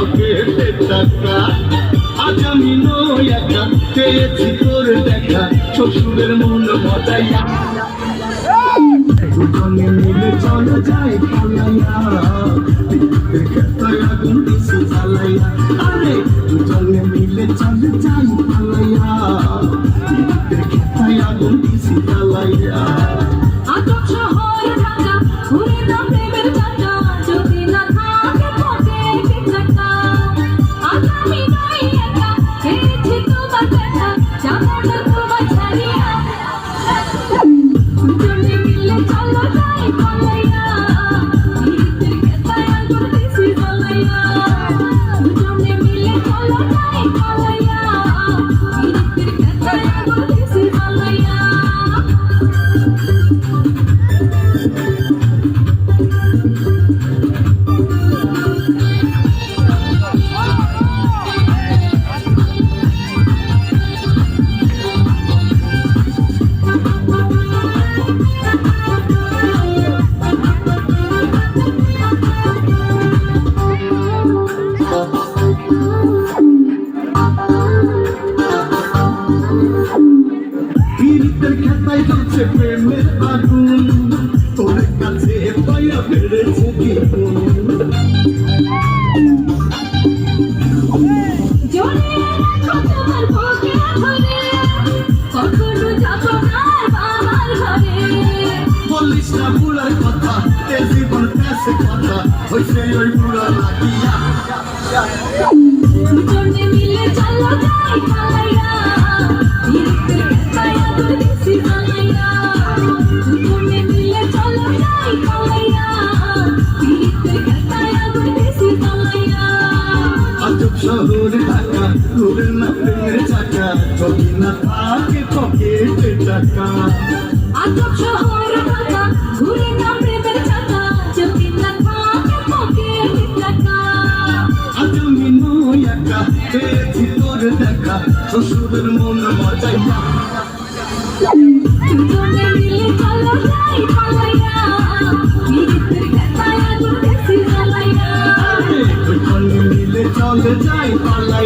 পকেটের টাকা। আজ আমি নই একা, পেয়েছি তোর দেখা, শ্বশুরের মন মজাইয়া। দুজনে মিলে চলে যাই পালাইয়া, বিদ্যুতের খেতায় আগুন দিছি জ্বালাইয়া। আরে দুজনে মিলে চলে যাই পালাইয়া, বিদ্যুতের খেতায় আগুন দিছি জ্বালাইয়া। আটক শহর ঢাকা, ঘুরে না প্রেমের চাকা, যদি না থাকে পকেটে টাকা। আজ আমি নই একা, পেয়েছি তোমার দেখা, যাবো না তোমার ছাড়িয়া। দুজনে মিলে চলো যাই পালাইয়া, বিদ্যুতের খেতায় আগুন দিছি জ্বালাইয়া। দুজনে মিলে চলো যাই পালাইয়া, বিদ্যুতের খেতায় আগুন দিছি জ্বালাইয়া। বিদ্যুতের খেতায় জ্বলছে প্রেমের আগুন, তোর কাছে পাইয়া বেড়েছে দ্বিগুণ। জোরে রাখো তোমার বুকে ধরে, কখনো যাবো না বাবার ঘরে। বলিস না বুড়ার কথা, এ জীবন প্যাসে কথা, হইছে ওই বুড়া লাগিয়া। দুজনে মিলে চলো যাই পালাইয়া, বিদ্যুতের খেতায় আগুন দিছি জ্বালাইয়া। দুজনে মিলে চলো যাই পালাইয়া, বিদ্যুতের খেতায় আগুন দিছি জ্বালাইয়া। আজব শহর ঢাকা, ঘুরে না প্রেমের চাকা, যদি না থাকে পকেটে টাকা। আটক শহর ঢাকা, ঘুরে না প্রেমের চাকা, যদি না থাকে পকেটে টাকা। আজ আমি নই একা, পেয়েছি তোর দেখা, শ্বশুরের মন মজাইয়া। দুজনে মিলে চলো যাই পালাইয়া, বিদ্যুতের খেতায় আগুন দিছি জ্বালাইয়া। দুজনে মিলে চলে যাই পালাইয়া।